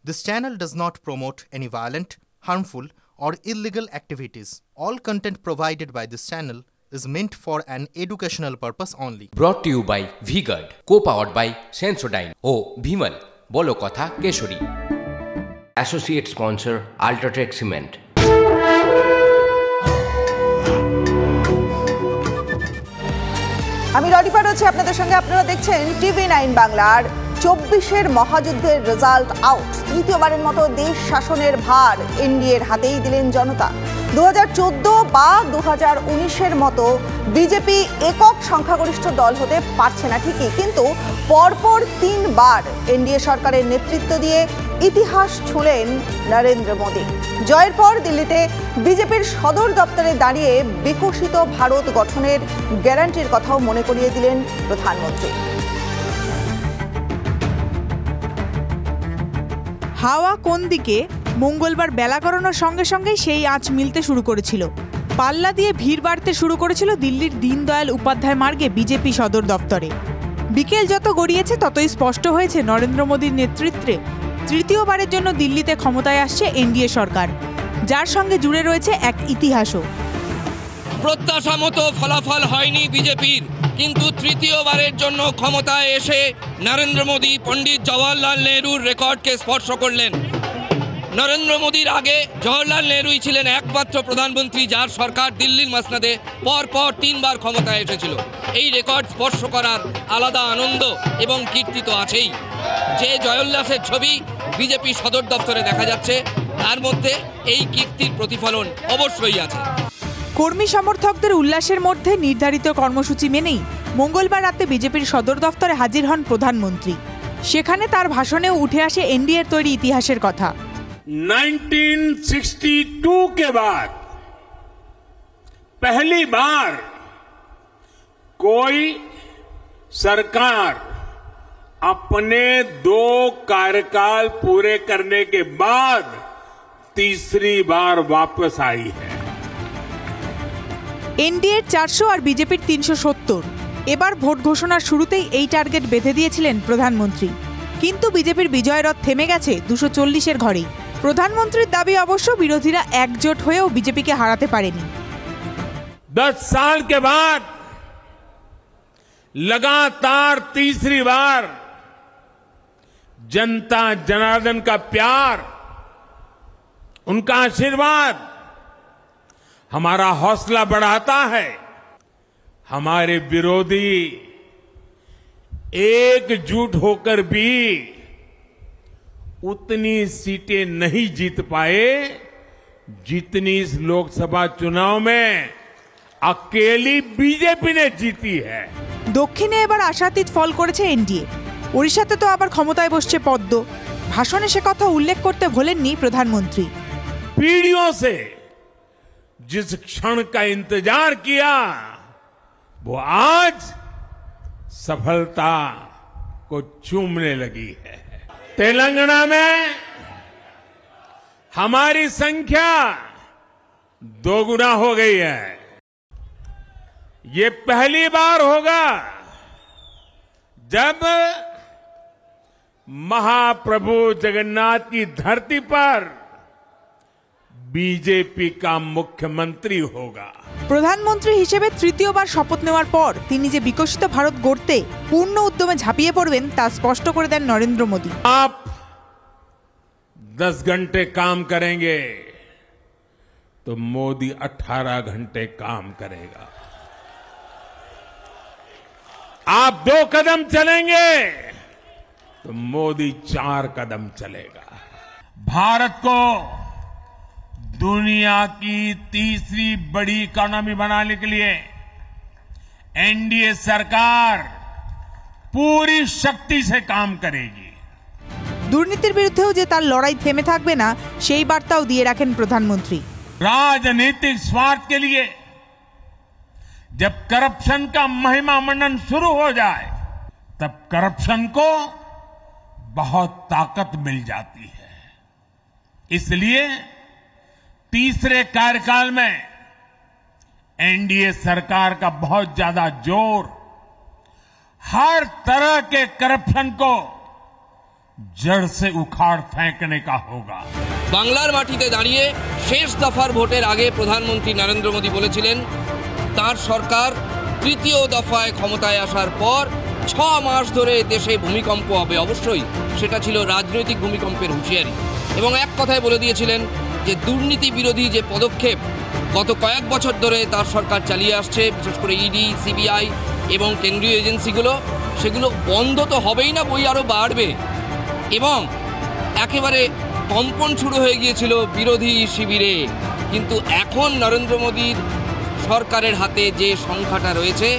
This channel does not promote any violent, harmful, or illegal activities. All content provided by this channel is meant for an educational purpose only. Brought to you by V-Guard, co-powered by Sensodyne O Bhimal, বলো কথা Keshari. Associate sponsor Ultratech Cement. আমি রডিপা রয়েছে আপনাদের সঙ্গে। আপনারা দেখছেন TV9 বাংলার 24-এর মহাযুদ্ধের রেজাল্ট আউট। তৃতীয়বারের মতো দেশ শাসনের ভার এনডিএর হাতেই দিলেন জনতা। 2014 বা 2019-এর মতো বিজেপি একক সংখ্যাগরিষ্ঠ দল হতে পারছে না ঠিকই, কিন্তু পরপর 3বার এনডিএ সরকারের নেতৃত্ব দিয়ে ইতিহাস ছুঁলেন নরেন্দ্র মোদী। জয়ের পর দিল্লিতে বিজেপির সদর দপ্তরে দাঁড়িয়ে বিকশিত ভারত গঠনের গ্যারান্টির কথাও মনে করিয়ে দিলেন প্রধানমন্ত্রী। হাওয়া কোন দিকে মঙ্গলবার বেলা গড়ানোর সঙ্গে সঙ্গেই সেই আঁচ মিলতে শুরু করেছিল। পাল্লা দিয়ে ভিড় বাড়তে শুরু করেছিল দিল্লির দীনদয়াল উপাধ্যায় মার্গে বিজেপি সদর দপ্তরে। বিকেল যত গড়িয়েছে ততই স্পষ্ট হয়েছে নরেন্দ্র মোদীর নেতৃত্বে তৃতীয়বারের জন্য দিল্লিতে ক্ষমতায় আসছে এনডিএ সরকার, যার সঙ্গে জুড়ে রয়েছে এক ইতিহাসও। প্রত্যাশা মতো ফলাফল হয়নি বিজেপির, কিন্তু তৃতীয়বারের জন্য ক্ষমতায় এসে নরেন্দ্র মোদী পণ্ডিত জওয়াহরলাল নেহরুর রেকর্ডকে স্পর্শ করলেন। নরেন্দ্র মোদীর আগে জওয়াহরলাল নেহরুই ছিলেন একমাত্র প্রধানমন্ত্রী যার সরকার দিল্লির মসনদে পরপর 3বার ক্ষমতায় এসেছিল। এই রেকর্ড স্পর্শ করার আলাদা আনন্দ এবং কীর্তি তো আছেই। যে জয়োল্লাসের ছবি বিজেপি সদর দপ্তরে দেখা যাচ্ছে, তার মধ্যে এই কীর্তির প্রতিফলন অবশ্যই আছে। কর্মী সমর্থকদের উল্লাসের মধ্যে নির্ধারিত কর্মসূচি মেনেই মঙ্গলবার রাতে বিজেপির সদর দফতরে হাজির হন প্রধানমন্ত্রী। সেখানে তার ভাষণেও উঠে আসে এনডিএর তৈরি ইতিহাসের কথা। 1962 के बाद पहली बार कोई सरकार अपने 2 कार्यकाल पूरे करने के बाद तीसरी बार वापस आई है। এনডিএর 400 আর বিজেপির 370। এবার ভোট ঘোষণার শুরুতেই এই টার্গেট বেঁধে দিয়েছিলেন প্রধানমন্ত্রী, কিন্তু বিজেপির বিজয় রথ থেমে গেছে 240-এর ঘরেই। প্রধানমন্ত্রীর দাবি অবশ্য বিরোধীরা একজোট হয়েও বিজেপিকে হারাতে পারেনি। 10 साल के बाद लगातार तीसरी बार जनता जनार्दन का प्यार, उनका आशीर्वाद हमारा हौसला बढ़ाता है। हमारे विरोधी एकजुट होकर भी उतनी सीटें नहीं जीत पाए जितनी इस लोकसभा चुनाव में अकेली बीजेपी ने जीती है। দক্ষিণে এবার আশাতীত ফল করেছে এনডিএ। ওড়িশাতে তো আবার ক্ষমতায় বসছে পদ্ম। ভাষণে সে কথা উল্লেখ করতে ভোলেননি প্রধানমন্ত্রী। पीढ़ियों से जिस क्षण का इंतजार किया वो आज सफलता को चूमने लगी है। तेलंगाना में हमारी संख्या 2 गुना हो गई है। ये पहली बार होगा जब महाप्रभु जगन्नाथ की धरती पर बीजेपी का मुख्यमंत्री होगा। প্রধানমন্ত্রী হিসেবে তৃতীয়বার শপথ নেওয়ার পর তিনি যে বিকশিত ভারত গড়তে পূর্ণ উদ্যমে ঝাঁপিয়ে পড়বেন তা স্পষ্ট করে দেন নরেন্দ্র মোদী। आप 10 घंटे काम करेंगे तो मोदी 18 घंटे काम करेगा। आप 2 कदम चलेंगे तो मोदी 4 कदम चलेगा। भारत को दुनिया की तीसरी बड़ी इकोनॉमी बनाने के लिए एनडीए सरकार पूरी शक्ति से काम करेगी। দুর্নীতির বিরুদ্ধেও যে তার লড়াই থেমে থাকবে না সেই বার্তাও দিয়ে রাখেন প্রধানমন্ত্রী। राजनीतिक स्वार्थ के लिए जब करप्शन का महिमा मंडन शुरू हो जाए तब करप्शन को बहुत ताकत मिल जाती है। इसलिए तीसरे कार्यकाल में एनडीए सरकार का बहुत ज्यादा जोर हर तरह के करप्शन को जड़ से उखाड़ फेंकने का होगा। বাংলার মাটিতে দাঁড়িয়ে শেষ দফার ভোটের আগে প্রধানমন্ত্রী নরেন্দ্র মোদী বলেছিলেন তার সরকার তৃতীয় দফায় ক্ষমতায় আসার পর 6 মাস ধরে দেশে ভূমিকম্প হবে। অবশ্যই সেটা ছিল রাজনৈতিক ভূমিকম্পের হুঁশিয়ারি, এবং এক কথায় বলে দিয়েছিলেন যে দুর্নীতি বিরোধী যে পদক্ষেপ গত কয়েক বছর ধরে তার সরকার চালিয়ে আসছে, বিশেষ করে ইডি, সিবিআই এবং কেন্দ্রীয় এজেন্সিগুলো, সেগুলো বন্ধ তো হবেই না, বই আরও বাড়বে। এবং একেবারে কম্পন শুরু হয়ে গিয়েছিল বিরোধী শিবিরে। কিন্তু এখন নরেন্দ্র মোদীর সরকারের হাতে যে সংখ্যাটা রয়েছে,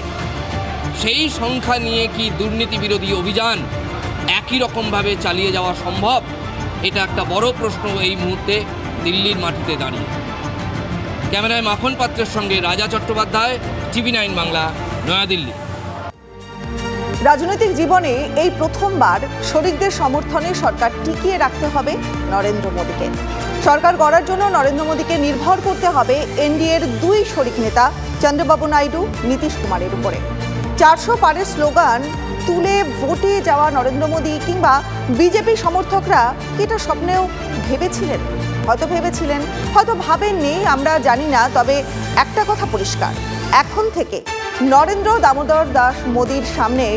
সেই সংখ্যা নিয়ে কি দুর্নীতি বিরোধী অভিযান একই রকমভাবে চালিয়ে যাওয়া সম্ভব? এটা একটা বড় প্রশ্ন এই মুহূর্তে দিল্লির মাটিতে দাঁড়িয়ে। ক্যামেরায় মাখন পাত্রের সঙ্গে রাজা চট্টোপাধ্যায়, TV9 বাংলা, নয়াদিল্লি। রাজনৈতিক জীবনে এই প্রথমবার শরিকদের সমর্থনে সরকার টিকিয়ে রাখতে হবে নরেন্দ্র মোদীকে। সরকার গড়ার জন্য নরেন্দ্র মোদীকে নির্ভর করতে হবে এনডিএর 2 শরিক নেতা চন্দ্রবাবু নাইডু, নীতিশ কুমারের উপরে। 400 পারের স্লোগান তুলে ভোটে যাওয়া নরেন্দ্র মোদী কিংবা বিজেপি সমর্থকরা এটা স্বপ্নেও ভেবেছিলেন? হয়তো ভেবেছিলেন, হয়তো ভাবেননি, আমরা জানি না। তবে একটা কথা পরিষ্কার, এখন থেকে নরেন্দ্র দামোদর দাস মোদীর সামনে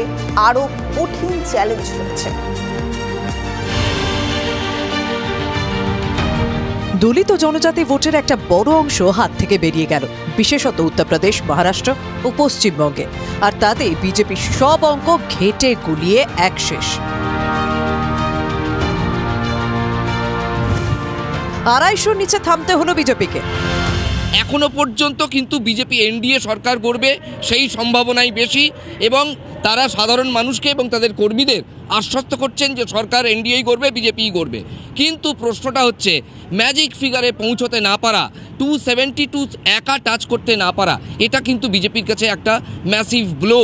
আরো কঠিন চ্যালেঞ্জ রয়েছে। দলিত জনজাতি ভোটের একটা বড় অংশ হাত থেকে বেরিয়ে গেল, বিশেষত উত্তরপ্রদেশ, মহারাষ্ট্র ও পশ্চিমবঙ্গে। আর তাতে বিজেপি সব অঙ্ক ঘেটে গুলিয়ে এক শেষ। 250 নিচে থামতে হলো বিজেপিকে। এখনো পর্যন্ত কিন্তু বিজেপি এনডিএ সরকার গড়বে সেই সম্ভাবনাই বেশি, এবং তারা সাধারণ মানুষকে এবং তাদের কর্মীদের আশ্বস্ত করছেন যে সরকার এনডিএই গড়বে, বিজেপিই গড়বে। কিন্তু প্রশ্নটা হচ্ছে ম্যাজিক ফিগারে পৌঁছতে না পারা, 272 একা টাচ করতে না পারা, এটা কিন্তু বিজেপির কাছে একটা ম্যাসিভ ব্লো।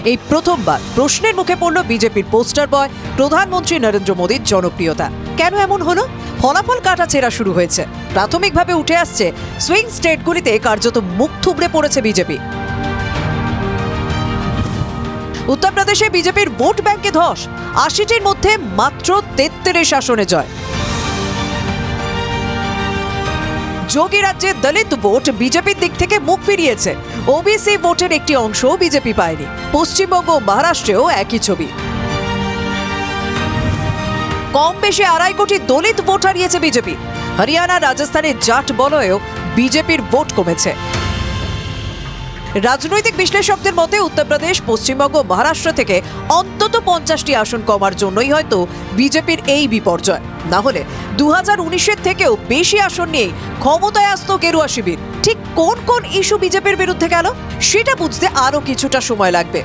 এই প্রথমবার প্রশ্নের মুখে পড়ল বিজেপির পোস্টার বয় প্রধানমন্ত্রী নরেন্দ্র মোদীর জনপ্রিয়তা। কেন এমন হলো? ফলাফল কাটাছেঁড়া শুরু হয়েছে। প্রাথমিকভাবে উঠে আসছে সুইং স্টেটগুলিতে কার্যত মুখ থুবড়ে পড়েছে বিজেপি। উত্তরপ্রদেশে বিজেপির ভোট ব্যাংকে ধস, 80টির মধ্যে মাত্র 33 আসনে জয়। যোগী রাজ্যে দলিত ভোট বিজেপির দিক থেকে মুখ ফিরিয়েছে। ওবিসি ভোটের একটি অংশও বিজেপি পায়নি। পশ্চিমবঙ্গ ও মহারাষ্ট্রেও একই ছবি। কম বেশি 2.5 কোটি দলিত ভোট হারিয়েছে বিজেপি। হরিয়ানা, রাজস্থানের জাট বলয়েও বিজেপির ভোট কমেছে। রাজনৈতিক বিশ্লেষকদের মতে উত্তরপ্রদেশ, পশ্চিমবঙ্গ, মহারাষ্ট্র থেকে অন্তত 50টি আসন কমার জন্যই হয়তো বিজেপির এই বিপর্যয়। না হলে 2019-এর থেকেও বেশি আসন নিয়ে ক্ষমতায় আসতো গেরুয়া শিবির। ঠিক কোন কোন ইস্যু বিজেপির বিরুদ্ধে গেল সেটা বুঝতে আরো কিছুটা সময় লাগবে,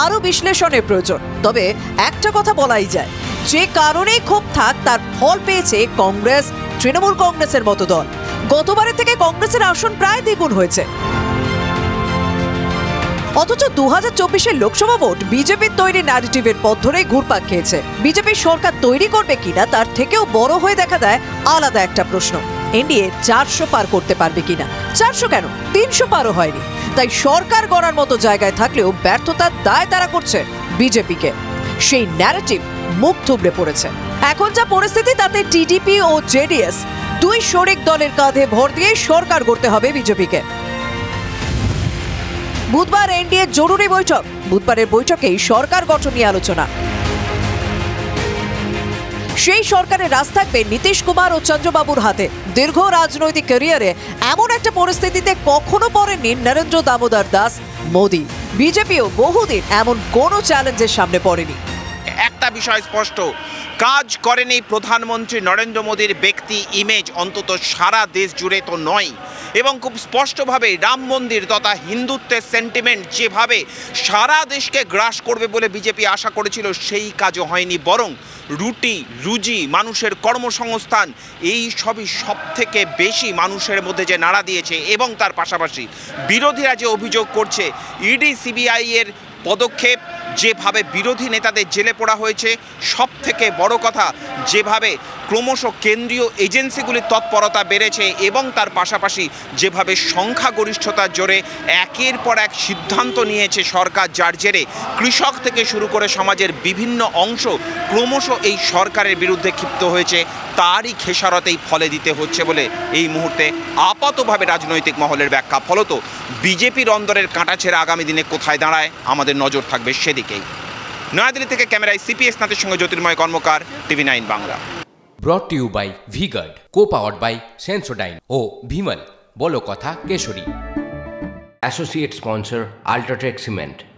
আরো বিশ্লেষণের প্রয়োজন। তবে একটা কথা বলাই যায়, যে কারণেই ক্ষোভ থাক তার ফল পেয়েছে কংগ্রেস, তৃণমূল কংগ্রেসের মতো দল। গতবারের থেকে কংগ্রেসের আসন প্রায় দ্বিগুণ হয়েছে। অথচ 2024-এর লোকসভা ভোট বিজেপির তৈরি ন্যারেটিভের পথ ধরেই ঘুরপাক খেয়েছে। বিজেপির সরকার তৈরি করবে কিনা তার থেকেও বড় হয়ে দেখা দেয় আলাদা একটা প্রশ্ন, এনডিএ 400 পার করতে পারবে কিনা। 400 কেন, 300 পারও হয়নি। তাই সরকার গড়ার মতো জায়গায় থাকলেও ব্যর্থতার দায় তারা করছে বিজেপিকে। সেই ন্যারেটিভ মুখ থুবড়ে পড়েছে। এখন যা পরিস্থিতি তাতে টিডিপি ও জেডিএস 2 শরিক দলের কাঁধে ভর দিয়ে সরকার গড়তে হবে বিজেপিকে। বুধবার এনডিএ জরুরি বৈঠক। বুধবারের বৈঠকেই সরকার গঠন নিয়ে আলোচনা। সেই সরকারের রাজ থাকবে নীতিশ কুমার ও চন্দ্রবাবুর হাতে। দীর্ঘ রাজনৈতিক ক্যারিয়ারে এমন একটা পরিস্থিতিতে কখনো পড়েননি নরেন্দ্র দামোদর দাস মোদী। বিজেপিও বহুদিন এমন কোনো চ্যালেঞ্জের সামনে পড়েনি। একটা বিষয় স্পষ্ট, কাজ করেনি প্রধানমন্ত্রী নরেন্দ্র মোদীর ব্যক্তি ইমেজ, অন্তত সারা দেশ জুড়ে তো নয়। এবং খুব স্পষ্টভাবে রাম মন্দির তথা হিন্দুত্বের সেন্টিমেন্ট যেভাবে সারা দেশকে গ্রাস করবে বলে বিজেপি আশা করেছিল, সেই কাজও হয়নি। বরং রুটি রুজি, মানুষের কর্মসংস্থান, এই সবই সব থেকে বেশি মানুষের মধ্যে যে নাড়া দিয়েছে। এবং তার পাশাপাশি বিরোধীরা যে অভিযোগ করছে ইডি সিবিআই এর পদক্ষেপ যেভাবে বিরোধী নেতাদের জেলে পোড়া হয়েছে, সব থেকে বড় কথা যেভাবে ক্রমশ কেন্দ্রীয় এজেন্সিগুলির তৎপরতা বেড়েছে এবং তার পাশাপাশি যেভাবে সংখ্যাগরিষ্ঠতার জোরে একের পর এক সিদ্ধান্ত নিয়েছে সরকার, যার জেরে কৃষক থেকে শুরু করে সমাজের বিভিন্ন অংশ ক্রমশ এই সরকারের বিরুদ্ধে ক্ষিপ্ত হয়েছে, তারই খেসারতেই ফলে দিতে হচ্ছে বলে এই মুহূর্তে আপাতভাবে রাজনৈতিক মহলের ব্যাখ্যা। ফলত বিজেপির অন্দরের কাঁটাছেড়া আগামী দিনে কোথায় দাঁড়ায় আমাদের নজর থাকবে সেদিকেই। নয়াদিল্লি থেকে ক্যামেরায় সিপিএস নাথের সঙ্গে Jyotirmoy Karmakar, TV9 Bangla. Brought to you by V-Guard, co-powered by Sensodyne ও ভিমল, বলো কথা কেশরী। Associate sponsor UltraTech cement.